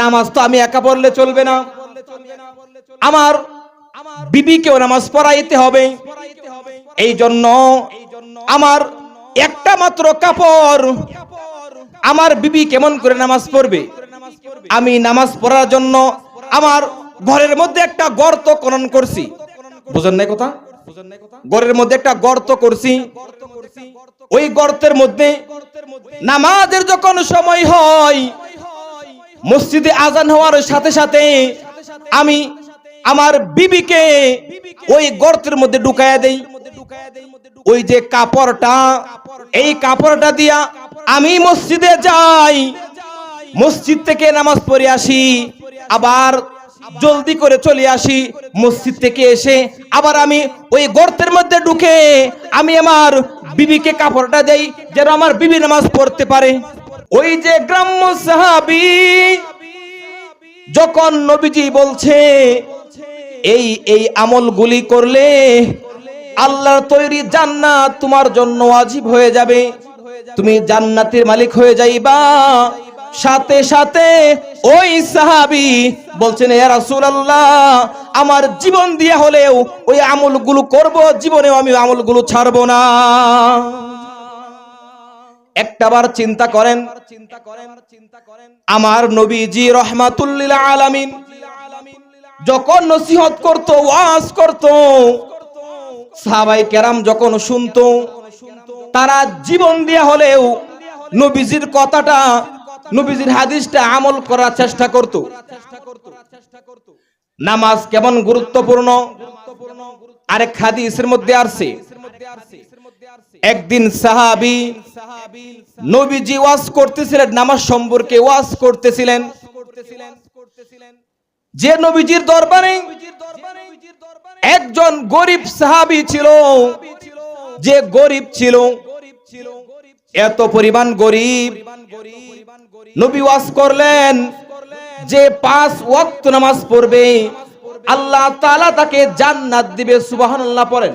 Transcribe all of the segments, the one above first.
নামাজ তো আমি একা পড়লে চলবে না, আমার বিবিকেও নামাজ পড়াইতে হবে। এই জন্য আমার একটা মাত্র কাপড়, আমার বিবি কেমন করে নামাজ পড়বে? আমি নামাজ পড়ার জন্য আমার ঘরের মধ্যে একটা গর্ত খনন করছি। বুঝেন নাই কথা? ঘরের মধ্যে একটা গর্ত করছি। ওই গর্তের মধ্যে নামাজের যখন সময় হয়, মসজিদে আজান হওয়ার সাথে সাথে আমি আমার বিবিকে ওই গর্তের মধ্যে ঢুকায়া দেই। ওই যে কাপড়টা, এই কাপড়টা দিয়া আমি মসজিদে যাই, মসজিদ থেকে নামাজ পড়ে আসি, আবার জলদি করে চলে আসি। মসজিদ থেকে এসে আবার আমি ওই গর্তের মধ্যে ঢুকে আমি আমার বিবিকে কাপড়টা দেই, যেন আমার বিবি নামাজ পড়তে পারে। ওই যে গ্রাম্য সাহাবী যখন নবীজি বলছে এই এই আমলগুলি করলে আল্লাহর তৈরি জান্নাত তোমার জন্য ওয়াজিব হয়ে যাবে, তুমি জান্নাতের মালিক হয়ে যাইবা, সাথে সাথে ওই সাহাবী বলছেন, ইয়া রাসূলুল্লাহ, আমার জীবন দিয়ে হলেও ওই আমলগুলো করব, জীবনেও আমি আমলগুলো ছাড়বো না। একটাবার চিন্তা করেন, আমার নবীজি রাহমাতুল লিল আলামিন যখন নসিহত করত, ওয়াজ করত, সাহাবায়ে কেরাম যখন শুনতো, তারা জীবন দিয়ে হলেও নবীজির কথাটা, নবীজির হাদিসটা আমল করার চেষ্টা করত। নামাজ কেমন গুরুত্বপূর্ণ আরেক হাদিসের মধ্যে আছে। একদিন সাহাবী নবীজি ওয়াজ করতেছিলেন, নামাজ সম্পর্কে ওয়াজ করতেছিলেন। যে নবীজির দরবারে একজন গরিব সাহাবী ছিল, যে গরিব ছিল, এত পরিমাণ গরিব, নবী ওয়াজ করলেন যে 5 ওয়াক্ত নামাজ পড়বে আল্লাহ তাআলা তাকে জান্নাত দিবে। সুবহানাল্লাহ পড়েন।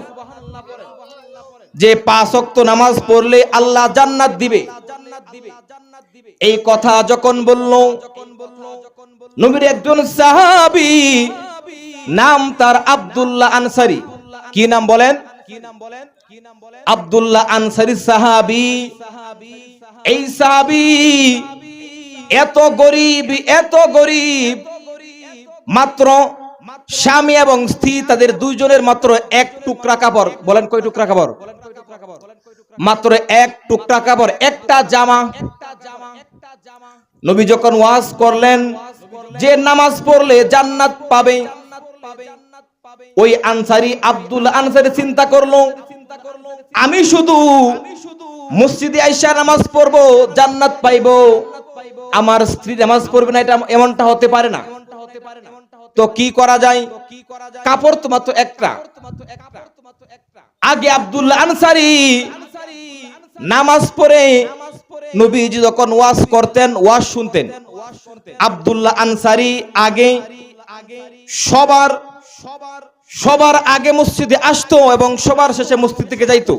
যে 5 ওয়াক্ত নামাজ পড়লে আল্লাহ জান্নাত দিবে, এই কথা যখন বলল, নবীর একজন সাহাবী, নাম তার আব্দুল্লাহ আনসারী। কি নাম বলেন? আব্দুল্লাহ আনসারী সাহাবী। এই সাহাবী এত গরিব, এত গরিব, মাত্র স্বামী এবং স্ত্রী তাদের দুইজনের মাত্র এক টুকরা কাপড়। বলেন কয় টুকরা কাপড়? মাত্র এক টুকরা কাপড়, একটা জামা। নবী যখন ওয়াজ করলেন যে নামাজ পড়লে জান্নাত পাবে, ওই আনসারী আব্দুল্লাহ আনসারী চিন্তা করলো, আমি শুধু মসজিদে আইসা নামাজ পড়বো, জান্নাত পাইবো, আমার স্ত্রী নামাজ পড়বে না, এটা এমনটা হতে পারে না। তো কি করা যায়? কাপড় তো মাত্র একটা। আগে আব্দুল্লাহ আনসারী নামাজ পড়ে নবীজি যখন ওয়াজ করতেন, ওয়াজ শুনতেন, আব্দুল্লাহ আনসারী আগে সবার আগে মসজিদে আসতো এবং সবার শেষে মসজিদ থেকে যাইতো।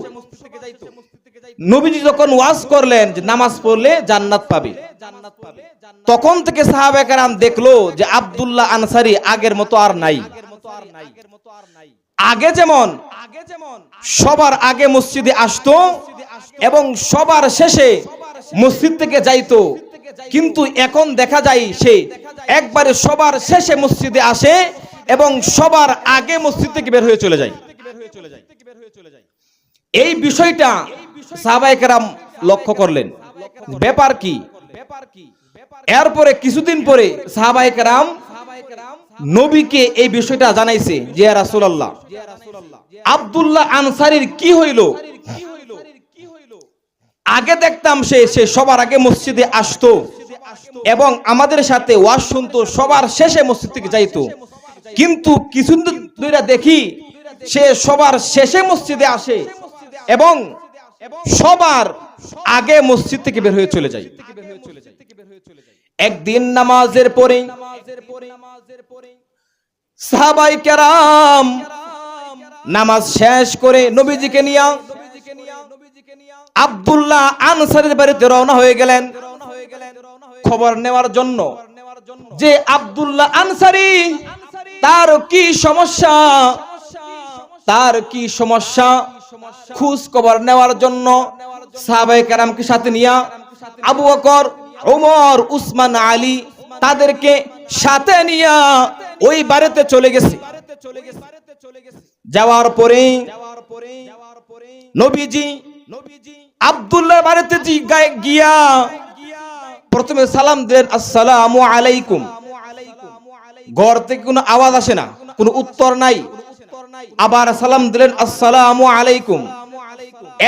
নবীজি যখন ওয়াজ করলেন যে নামাজ পড়লে জান্নাত পাবে, তখন থেকে সাহাবায়ে কেরাম দেখলো যে আব্দুল্লাহ আনসারী আগের মতো আর নাই। আগে যেমন সবার আগে মসজিদে আসতো এবং সবার শেষে মসজিদ থেকে যাইতো, কিন্তু এখন দেখা যায় সে একবারে সবার শেষে মসজিদে আসে এবং সবার আগে মসজিদ থেকে বের হয়ে চলে যায়। এই বিষয়টা সাহাবায়ে কেরাম লক্ষ্য করলেন, ব্যাপার কি? এরপরে কিছুদিন পরে সাহাবায়ে কেরাম নবীকে এই বিষয়টা জানাইছে যে ইয়া রাসূলুল্লাহ, আব্দুল্লাহ আনসারীর কি হইল? আগে দেখতাম সে সবার আগে মসজিদে আসতো এবং আমাদের সাথে ওয়াজ শুনতো, সবার শেষে মসজিদ থেকে যাইতো, কিন্তু কিছুদিন ধরে দেখি সে সবার শেষে মসজিদে আসে এবং সবার আগে মসজিদ থেকে বের হয়ে চলে যায়। একদিন নামাজের পরে সাহাবায়ে কেরাম নামাজ শেষ করে নবীজিকে নিয়ে আব্দুল্লাহ আনসারীর বাড়িতে রওনা হয়ে গেলেন খবর নেওয়ার জন্য। যে আব্দুল্লাহ আনসারী তার কি সমস্যা, তার কি সমস্যা খোঁজ খবর নেওয়ার জন্য সাহাবায়ে কেরামকে সাথে নিয়ে আবু বকর, ওমর, উসমান, আলী তাদেরকে সাথে নিয়ে ওই বাড়িতে চলে গেছে। যাওয়ার পরে নবীজি আব্দুল্লাহর বাড়িতে গিয়া প্রথমে সালাম দিলেন, আসসালামু আলাইকুম। ঘর থেকে কোনো আওয়াজ আসে না, কোনো উত্তর নাই। আবার সালাম দিলেন, আসসালামু আলাইকুম।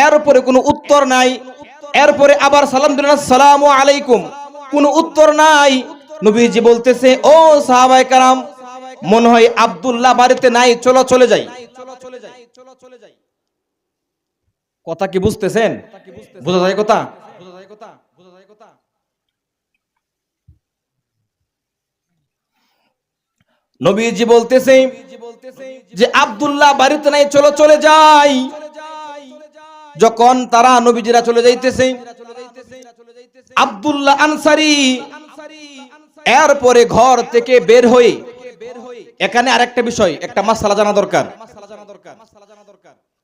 এরপরে কোনো উত্তর নাই। এরপরে আবার সালাম দিলেন, আসসালামু আলাইকুম। কোনো উত্তর নাই। নবীজি বলতেছে, ও সাহাবায়ে কেরাম, মনে হয় আব্দুল্লাহ বাড়িতে নাই, চলো চলে যাই। কথা কি বুঝতেছেন? বোঝা যায় কথা? নবীজি বলতেছে যে আব্দুল্লাহ বাড়িতে নাই, চলো চলে যাই। যখন তারা নবীজিরা চলে যাইতেছে, আব্দুল্লাহ আনসারী এরপরে ঘর থেকে বের হয়ে, এখানে আরেকটা বিষয়, একটা মাসআলা জানা দরকার।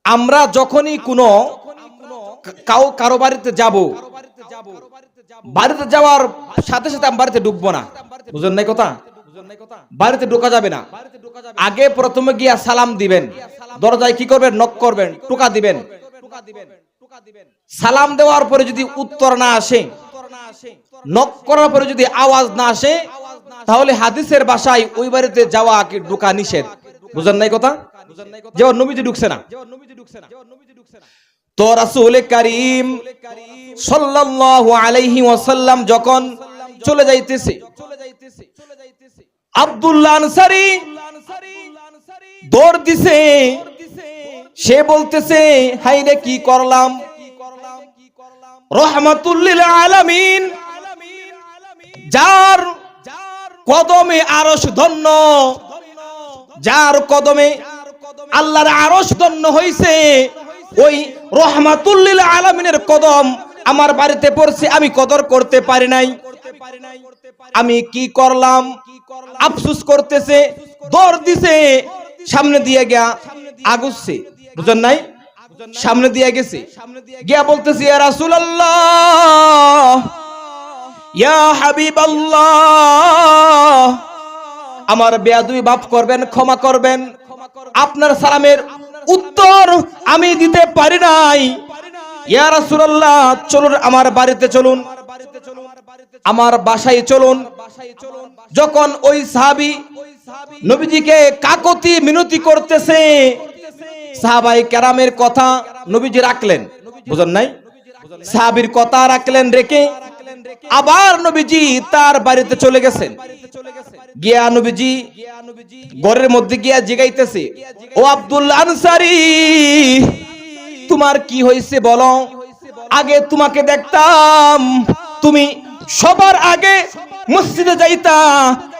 আমরা যখনই কোনো কারো বাড়িতে যাব, বাড়িতে যাওয়ার সাথে সাথে আমি বাড়িতে ঢুকবো না। বুঝেন নাই কথা? বাড়িতে ঢোকা যাবে না। আগে প্রথমে গিয়া সালাম দিবেন, দরজায় কি করবেন? নক করবেন, টোকা দিবেন। সালাম দেওয়ার পরে যদি উত্তর না আসে, নক করার পরে যদি আওয়াজ না আসে, তাহলে হাদিসের ভাষায় ওই বাড়িতে যাওয়া কি ঢোকা নিষেধ। বুঝেন নাই কথা? যেমন নবীজি ঢুকছে না। তো রাসূল কারীম সাল্লাল্লাহু আলাইহি ওয়াসাল্লাম যখন চলে যাইতেছে, আব্দুল্লাহ আনসারী দৌড় দিছে। সে বলতেছে, হায়রে কি করলাম? রহমাতুল লিল আলামিন, যার কদমে আরশ ধন্য, যার কদমে আল্লাহর আরশ ধন্য হইছে, ওই রহমাতুল লিল আলামিনের কদম আমার বাড়িতে পড়ছে, আমি কদর করতে পারি নাই। আমি কি করলাম? আফসোস করতেছে, দৌড় দিছে, সামনে দিয়ে গিয়া আগুচ্ছে। বুঝেন নাই? সামনে দিয়ে গেছে, গিয়া বলতেছে, ইয়া রাসূলুল্লাহ, ইয়া হাবিবাল্লাহ, আমার বেয়াদবি মাফ করবেন, ক্ষমা করবেন। আপনার সালামের উত্তর আমি দিতে পারি নাই। ইয়া রাসূলুল্লাহ, চলুন আমার বাড়িতে চলুন, আমার বাসায় চলুন। যখন ওই সাহাবী নবীজিকে কাকতি মিনতি করতেছে, সাহাবায়ে কেরামের কথা নবীজি রাখলেন। বুঝেন নাই? সাহাবীর কথা রাখলেন, রেখে আবার নবীজি তার বাড়িতে চলে গেছেন। গিয়া নবীজি ঘরের মধ্যে গিয়া জিগাইতেছে, ও আব্দুল্লাহ আনসারী, তোমার কি হয়েছে বলো? আগে তোমাকে দেখতাম তুমি সবার আগে মসজিদে যাইতা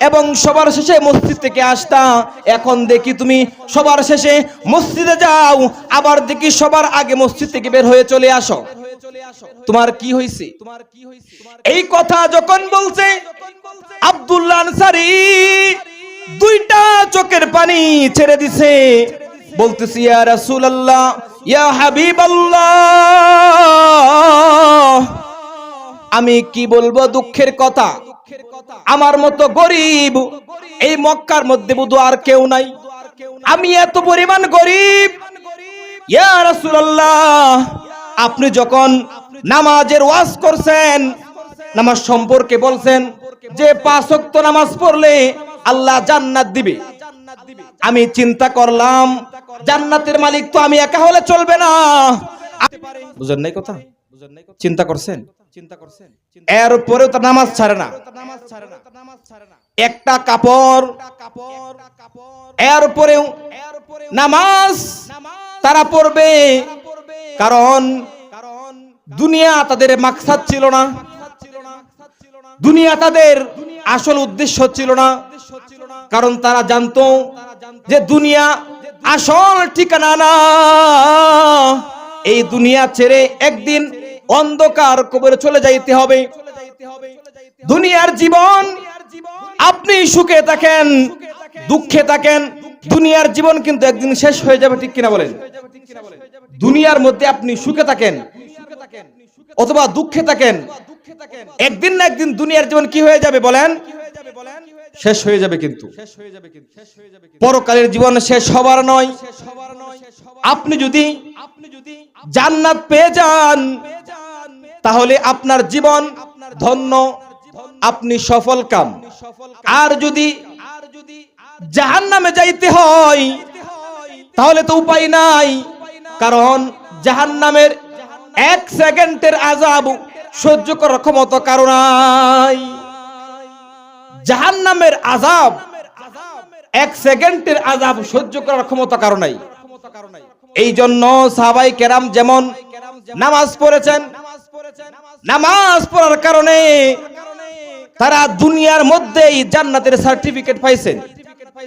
এবং সবার শেষে মসজিদ থেকে আসতা। এখন দেখি তুমি সবার শেষে মসজিদে যাও, আবার দেখি সবার আগে মসজিদ থেকে বের হয়ে চলে আসো। তোমার কি হয়েছে? এই কথা যখন বলছে, আব্দুল্লাহ আনসারী দুইটা চোখের পানি ছেড়ে দিছে, বলতেছি, ইয়া রাসূলুল্লাহ, ইয়া হাবিবাল্লাহ, আমি কি বলবো দুঃখের কথা। আমার মতো গরিব এই মক্কার মধ্যে বুধু আর কেউ নাই। আমি এত পরিমাণ গরিব। ইয়া রাসূলুল্লাহ, আপনি যখন নামাজের ওয়াজ করছেন, নামাজ সম্পর্কে বলছেন যে 5 ওয়াক্ত নামাজ পড়লে আল্লাহ জান্নাত দিবে, আমি চিন্তা করলাম জান্নাতের মালিক তো আমি একা হলে চলবে না। বুঝেন নাই কথা? চিন্তা করছেন? এরপরেও তার নামাজ ছাড়ে না, একটা কাপড়। এরপরেও নামাজ তারা পড়বে, কারণ দুনিয়া তাদের মাকসাদ ছিল না, দুনিয়া তাদের আসল উদ্দেশ্য ছিল না। কারণ তারা জানতো যে দুনিয়া আসল ঠিকানা না। এই দুনিয়া ছেড়ে একদিন অন্ধকার কবরে চলে যাইতে হবে। দুনিয়ার জীবন আপনি সুখে থাকেন, দুঃখে থাকেন, দুনিয়ার জীবন কিন্তু একদিন শেষ হয়ে যাবে, ঠিক কিনা বলেন? দুনিয়ার মধ্যে আপনি সুখে থাকেন অথবা দুঃখে থাকেন, একদিন না একদিন দুনিয়ার জীবন কি হয়ে যাবে বলেন? শেষ হয়ে যাবে। কিন্তু পরকালের জীবন শেষ হবার নয়। আপনি যদি জান্নাত পেয়ে যান তাহলে আপনার জীবন ধন্য, আপনি সফল কাম। আর যদি জাহান্নামে যাইতে হয় তাহলে তো উপায় নাই, কারণ জাহান্নামের 1 সেকেন্ডের আযাব সহ্য করার ক্ষমতা কারো নাই। জাহান্নামের আযাব 1 সেকেন্ডের আযাব সহ্য করার ক্ষমতা কারো নাই। এই জন্য সাহাবায়ে কেরাম যেমন নামাজ পড়েছেন, নামাজ পড়ার কারণে তারা দুনিয়ার মধ্যেই জান্নাতের সার্টিফিকেট পাইছেন।